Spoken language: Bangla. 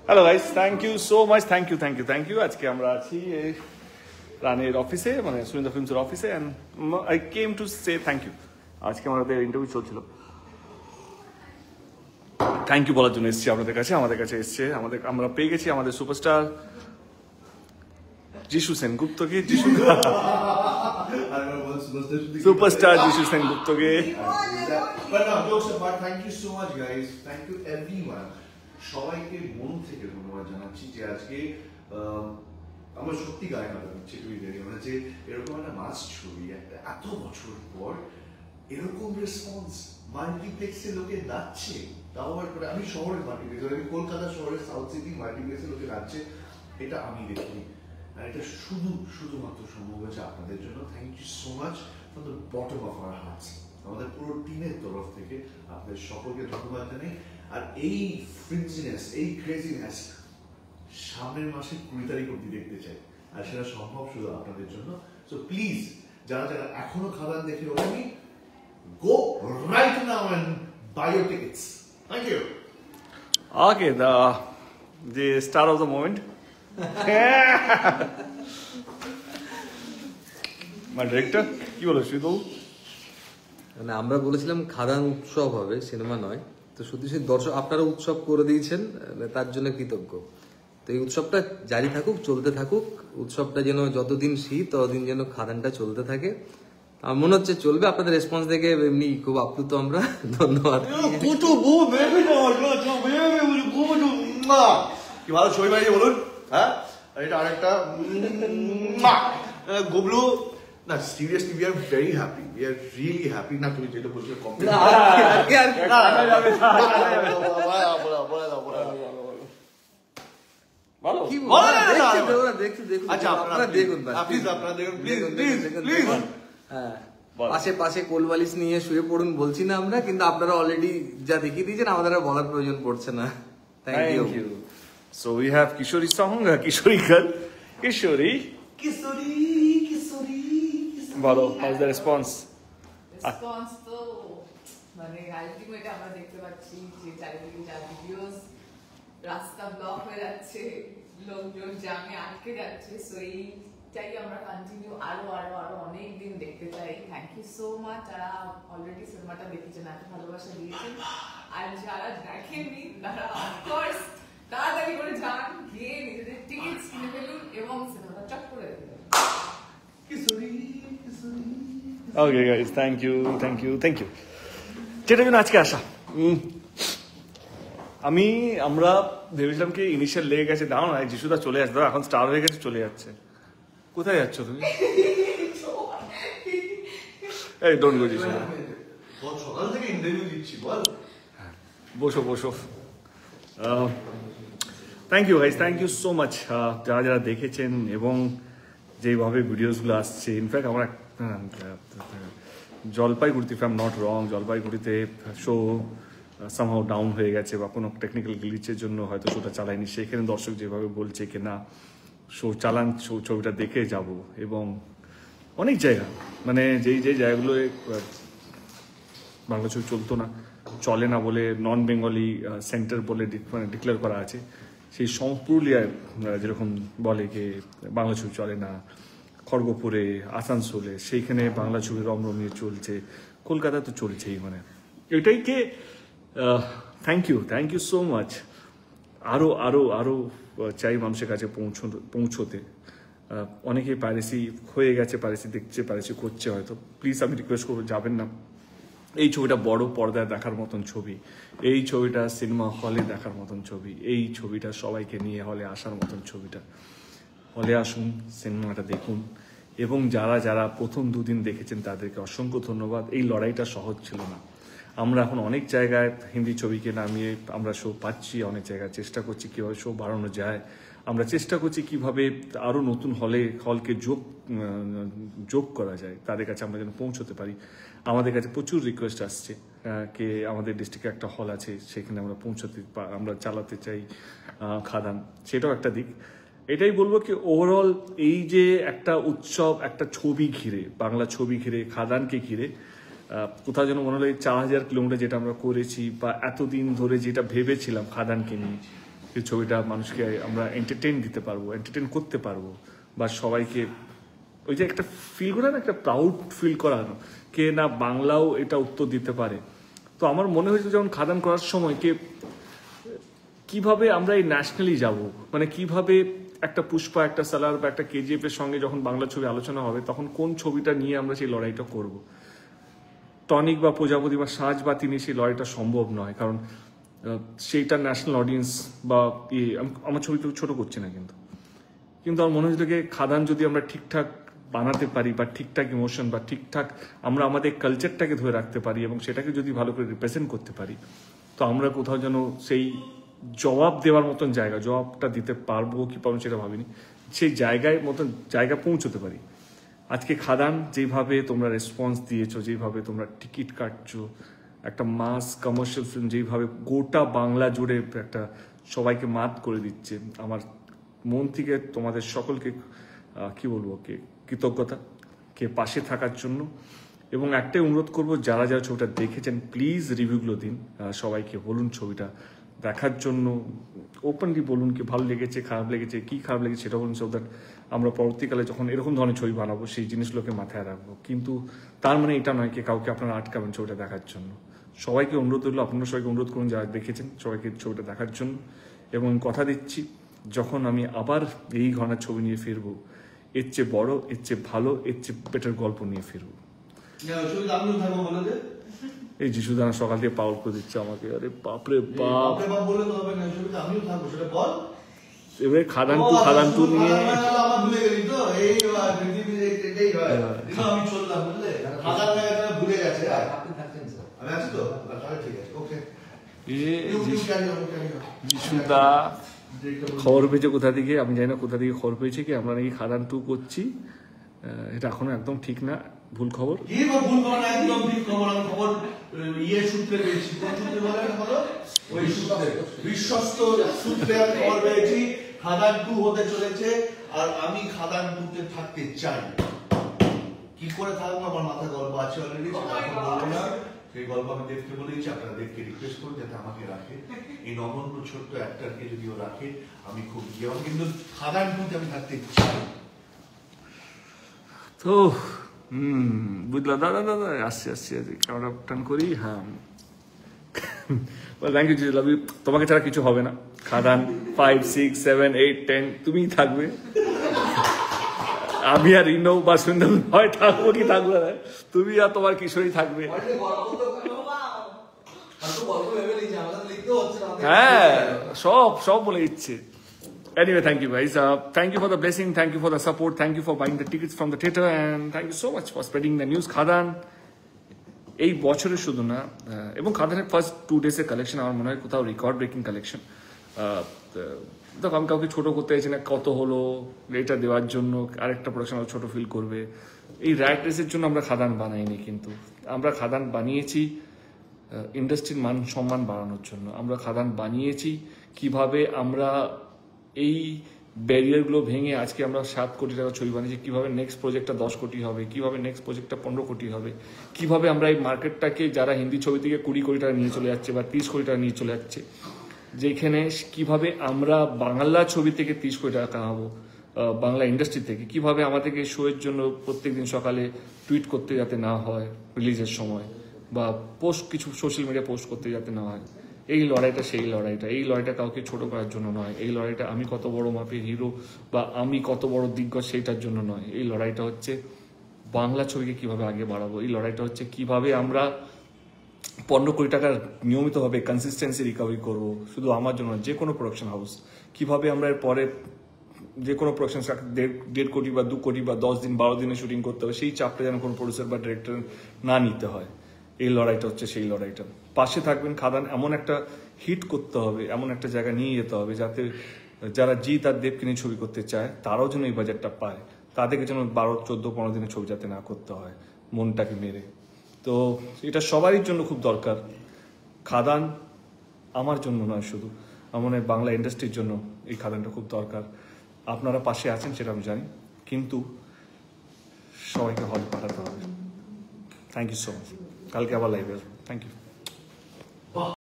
Hello guys, thank you so much, thank you. আজকে আমরা আছি রানের অফিসে, মানে সুরিন্দর ফিল্মসের অফিসে, and I came to say thank you. আজকে আমাদের ইন্টারভিউ চলছিল, থ্যাংক ইউ বলার জন্য এসেছি আপনাদের কাছে। আমাদের কাছে এসছে, আমরা পেয়ে গেছি আমাদের সুপারস্টার যিশু সেনগুপ্তকে। সুপারস্টার যিশু সেনগুপ্তকে। সবাইকে মন থেকে ধন্যবাদ জানাচ্ছি যে আজকে আমরা সত্যি গায়ে কাটা দিচ্ছি টুইটারে, মানে যে এরকম একটা মাস ছবি একটা এত বছর পর এরকম রেসপন্স মাল্টিপ্লেক্সে লোকে নাচছে, তাও আবার করে আমি শহরের মাল্টিপ্লেক্স, আমি কলকাতা শহরের সাউথ সিটি মাল্টিপ্লেক্সে লোকে নাচছে, এটা আমি দেখিনি। আর এটা শুধুমাত্র সম্ভব হয়েছে আপনাদের জন্য। Thank you so much from the bottom of our hearts. আমাদের পুরো টিমের তরফ থেকে আপনাদের সকলকে ধন্যবাদ জানাই। আর এই ফ্রিঞ্জিনেস, এই ক্রেজিনেস সামনের মাসে 20 তারিখ অব্দি দেখতে চাই, আর সেটা সম্ভব শুধু আপনাদের জন্য। সো প্লিজ যারা যারা এখনো খাদান দেখে ওঠেনি, go right now and buy your tickets. Thank you. Okay, the star of the moment. My director, কি বলো শ্রীতু? মানে আমরা বলেছিলাম খাদান উৎসব হবে, সিনেমা নয়। তো সত্যি সত্যি দর্শক আপনারা উৎসব করে দিয়েছেন, তার জন্য কৃতজ্ঞ। তো এই উৎসবটা জারি থাকুক, চলতে থাকুক। উৎসবটা যেন যতদিন শীত ততদিন যেন খাদানটা চলতে থাকে। আমার মনে হচ্ছে চলবে। আপনাদের রেসপন্স দেখে এমনি খুব আপ্লুত আমরা। ধন্যবাদ। কি ভালো ছবি বানিয়ে বলুন। হ্যাঁ, এটা আরেকটা গুবলু। না, seriously we are very happy, we are really happy. না, তুমি যেটা বলছো পাশে কোলবালিশ নিয়ে শুয়ে পড়ুন বলছি না আমরা, কিন্তু আপনারা অলরেডি যা দেখিয়ে দিয়েছেন আমাদের আর বলার প্রয়োজন পড়ছে না। Thank you. So we have Kishori song, Kishori girl, Kishori. বলো, how's the response? Response তো মানে আলটিমেট আমরা দেখতে পাচ্ছি যে চারিদিকে যা ভিডিওস, রাস্তা ব্লক হয়ে যাচ্ছে, লোকজন জ্যামে আটকে যাচ্ছে। সো এইটাই আমরা কন্টিনিউ আরো অনেক দিন দেখতে চাই। থ্যাংক ইউ সো মাচ যারা অলরেডি সিনেমাটা দেখেছেন, এত ভালোবাসা দিয়েছেন। আর যারা দেখেননি তারা অফকোর্স তাড়াতাড়ি করে যান, গিয়ে নিজেদের টিকিটস কিনে ফেলুন এবং সিনেমাটা চট করে দেখুন। Okay guys, thank you. যেটা জন্য আজকে আসা, আমরা ভেবেছিলাম কি ইনিশিয়াল লেগে গেছে, দাও না যিশুদা চলে আসছে, এখন স্টার হয়ে গেছে, চলে যাচ্ছে। কোথায় যাচ্ছ তুমি? এই ডোন্ট গো যিশুদা, সকাল থেকে ইন্টারভিউ দিচ্ছি, বল। বসো। Thank you guys, thank you so much যারা যারা দেখেছেন এবং যেইভাবে ভিডিওসগুলো আসছে। ইনফ্যাক্ট আমরা জলপাইগুড়িতে, if I am not wrong, জলপাইগুড়িতে শো সামহাও ডাউন হয়ে গেছে বা কোনো টেকনিক্যাল গ্লিচের জন্য হয়তো শোটা চালায়নি। সেখানে দর্শক যেভাবে বলছে কি না শো চালান, ছবিটা দেখে যাব। এবং অনেক জায়গা, মানে যেই জায়গাগুলোয় বাংলা ছবি চলে না বলে নন বেঙ্গলি সেন্টার বলে মানে ডিক্লেয়ার করা আছে, সেই পুরুলিয়ায় যেরকম বলে কি বাংলা ছবি চলে না, খড়গপুরে, আসানসোলে সেইখানে বাংলা ছবি রমরমিয়ে চলছে, কলকাতায় তো চলছেই। মানে এটাইকে থ্যাংক ইউ সো মাচ। আরও চাই মানুষের কাছে পৌঁছতে। অনেকে পাইরেসি হয়ে গেছে, পাইরেসি দেখছে, পাইরেসি করছে হয়তো। প্লিজ আমি রিকোয়েস্ট করবো, যাবেন না। এই ছবিটা বড় পর্দায় দেখার মতন ছবি, এই ছবিটা সিনেমা হলে দেখার মতন ছবি, এই ছবিটা সবাইকে নিয়ে হলে আসার মতন ছবিটা। হলে আসুন, সিনেমাটা দেখুন। এবং যারা প্রথম দুদিন দেখেছেন তাদেরকে অসংখ্য ধন্যবাদ। এই লড়াইটা সহজ ছিল না। আমরা এখন অনেক জায়গায় হিন্দি ছবিকে নামিয়ে আমরা শো পাচ্ছি, অনেক জায়গায় চেষ্টা করছি কীভাবে শো বাড়ানো যায়। আমরা চেষ্টা করছি কিভাবে আরও নতুন হলকে যোগ করা যায়, তাদের কাছে আমরা যেন পৌঁছতে পারি। আমাদের কাছে প্রচুর রিকোয়েস্ট আসছে কে আমাদের ডিস্ট্রিক্টে একটা হল আছে, সেখানে আমরা চালাতে চাই খাদান, সেটাও একটা দিক। এটাই বলবো কি ওভারঅল এই যে একটা উৎসব, একটা ছবি ঘিরে, বাংলা ছবি ঘিরে, খাদানকে ঘিরে কোথাও যেন মনে হলো 4000 কিলোমিটার যেটা আমরা করেছি বা এতদিন ধরে যেটা ভেবেছিলাম খাদানকে নিয়ে, যে ছবিটা মানুষকে আমরা এন্টারটেইন দিতে পারবো, এন্টারটেইন করতে পারবো, বা সবাইকে ওই যে একটা ফিল করে না, একটা প্রাউড ফিল করানো, কে না বাংলাও এটা উত্তর দিতে পারে। তো আমার মনে হয়েছে যখন খাদান করার সময় কিভাবে আমরা এই ন্যাশনালি যাব, মানে কিভাবে একটা পুষ্পা, একটা সালার বা একটা কেজিএফ এর সঙ্গে যখন বাংলা ছবি আলোচনা হবে, তখন কোন ছবিটা নিয়ে আমরা সেই লড়াইটা করব। টনিক বা প্রজাপতি বা সাজ বা তিনি সেই লড়াইটা সম্ভব নয়, কারণ সেইটা ন্যাশনাল অডিয়েন্স বা আমার ছবি তো ছোট করছি না, কিন্তু আমার মনে হয়েছিল খাদান যদি আমরা ঠিকঠাক বানাতে পারি, বা ঠিকঠাক ইমোশন বা ঠিকঠাক আমরা আমাদের কালচারটাকে ধরে রাখতে পারি এবং সেটাকে যদি ভালো করে রিপ্রেজেন্ট করতে পারি, তো আমরা কোথাও যেন সেই জবাব দেওয়ার মতন জবাবটা দিতে পারবো কি পারবো সেটা ভাবিনি, সেই জায়গা পৌঁছতে পারি। আজকে খাদান যেভাবে তোমরা রেসপন্স দিয়েছো, যেভাবে তোমরা টিকিট কাটছো, একটা মাস কমার্শিয়াল ফিল্ম যেভাবে গোটা বাংলা জুড়ে একটা সবাইকে মাত করে দিচ্ছে, আমার মন থেকে তোমাদের সকলকে কি বলবো কৃতজ্ঞতা পাশে থাকার জন্য। এবং একটাই অনুরোধ করব, যারা যারা ছবিটা দেখেছেন প্লিজ রিভিউগুলো দিন, সবাইকে বলুন ছবিটা দেখার জন্য, ওপেনলি বলুন কি ভালো লেগেছে, খারাপ লেগেছে, কি খারাপ লেগেছে সেটা বলুন, সো দ্যাট আমরা পরবর্তীকালে যখন এরকম ধরনের ছবি বানাবো সেই জিনিসগুলোকে মাথায় রাখবো। কিন্তু তার মানে এটা নয় কাউকে আপনারা আটকাবেন ছবিটা দেখার জন্য। সবাইকে অনুরোধ করলো, আপনারা সবাইকে অনুরোধ করুন যারা দেখেছেন সবাইকে ছবিটা দেখার জন্য। এবং কথা দিচ্ছি, যখন আমি আবার এই ঘটনার ছবি নিয়ে ফিরবো, এর চেয়ে বড়, এর চেয়ে ভালো, এর চেয়ে বেটার গল্প নিয়ে ফিরবো। এই যিশুদানা সকাল থেকে পাওয়ার করে দিচ্ছে আমাকে, আরে বাপরে বাপ। এবারে খাদান টু নিয়ে যিশুদা খবর পেয়েছে কোথা থেকে, আমি জানি না কোথা থেকে খবর পেয়েছে কি আমরা নাকি খাদান টু করছি। এটা এখনো একদম ঠিক না, ভুল খবর। বিশ্বস্ত সূত্রে খবর পেয়েছি খাদান টু হতে চলেছে, আর আমি খাদান টুতে থাকতে চাই। কি করে থাকবো আমার মাথায় গল্প আছে অলরেডি, সেটা এখন বলবো না। সেই গল্প আমি দেবকে বলেছি, আপনারা দেবকে রিকোয়েস্ট করুন যাতে আমাকে রাখে, এই নগণ্য ছোট্ট অ্যাক্টরকে যদি ও রাখে আমি খুব ইয়ে, কিন্তু খাদান টুতে আমি থাকতে চাই। তো বুঝলাম দাদা আসছি ক্যামেরা টান করি। হ্যাঁ, থ্যাংক ইউ, লাভ ইউ। তোমাকে ছাড়া কিছু হবে না। খাদান 5, 6, 7, 8, 10 তুমিই থাকবে। আমি আর ইনো বা সুন্দর হয় থাকবো কি থাকবো না, তুমি আর তোমার কিশোরী থাকবে। হ্যাঁ, সব বলে দিচ্ছে। Anyway, thank you guys. Thank you for the blessing. Thank you for the support. Thank you for buying the tickets from the theater. And thank you so much for spreading the news. খাদান এই বছরে শুধু না, এবং খাদানের ফার্স্ট 2 days এর কালেকশন আমার মনে হয় কোথাও রেকর্ড ব্রেকিং কালেকশন। দেখো, আমি কাউকে ছোট করতে চাইছি না, কত হলো এটা দেওয়ার জন্য আরেকটা প্রোডাকশন ছোট ফিল করবে, এই রাইট রেসের জন্য আমরা খাদান বানাইনি। কিন্তু আমরা খাদান বানিয়েছি ইন্ডাস্ট্রির মান সম্মান বাড়ানোর জন্য। আমরা খাদান বানিয়েছি কিভাবে আমরা এই ব্যারিয়ারগুলো ভেঙে আজকে আমরা 7 কোটি টাকা ছবি বানিয়েছি, কিভাবে নেক্সট প্রজেক্টটা 10 কোটি হবে, কিভাবে নেক্সট প্রজেক্টটা 15 কোটি হবে, কিভাবে আমরা এই মার্কেটটাকে যারা হিন্দি ছবি থেকে 20 কোটি টাকা নিয়ে চলে যাচ্ছে বা 30 কোটি টাকা নিয়ে চলে যাচ্ছে, যেখানে কিভাবে আমরা বাংলা ছবি থেকে 30 কোটি টাকা কামাবো, বাংলা ইন্ডাস্ট্রি থেকে কিভাবে আমাদেরকে শোয়ের জন্য প্রত্যেকদিন সকালে টুইট করতে যাতে না হয় রিলিজের সময়, বা কিছু সোশ্যাল মিডিয়া পোস্ট করতে যাতে না হয়। এই লড়াইটা সেই লড়াইটা, এই লড়াইটা কাউকে ছোট করার জন্য নয়, এই লড়াইটা আমি কত বড় মাপের হিরো বা আমি কত বড় দিগ্গজ সেইটার জন্য নয়। এই লড়াইটা হচ্ছে বাংলা ছবিকে কিভাবে আগে বাড়াবো, এই লড়াইটা হচ্ছে কিভাবে আমরা 15 কোটি টাকার নিয়মিতভাবে কনসিস্টেন্সি রিকভারি করবো, শুধু আমার জন্য, যে কোনো প্রোডাকশন হাউস কিভাবে আমরা এর পরে যে কোনো প্রোডাকশন 1.5 কোটি বা 2 কোটি বা 10 দিন 12 দিনে শুটিং করতে হবে, সেই চাপটা যেন কোনো প্রডিউসার বা ডিরেক্টর না নিতে হয়। এই লড়াইটা হচ্ছে সেই লড়াইটা। পাশে থাকবেন। খাদান এমন একটা হিট করতে হবে, এমন একটা জায়গা নিয়ে যেতে হবে যাতে যারা জিৎ আর দেবকে নিয়ে ছবি করতে চায় তারাও যেন এই বাজেটটা পায়, তাদেরকে যেন 12, 14, 15 দিনের ছবি যাতে না করতে হয় মনটাকে মেরে। তো এটা সবারই জন্য খুব দরকার। খাদান আমার জন্য নয় শুধু, আমার মনে হয় বাংলা ইন্ডাস্ট্রির জন্য এই খাদানটা খুব দরকার। আপনারা পাশে আছেন সেটা আমি জানি, কিন্তু সবাইকে হলে পাঠাতে হবে। Thank you so much. কালকে আবার লাইভে আসবো। Thank you.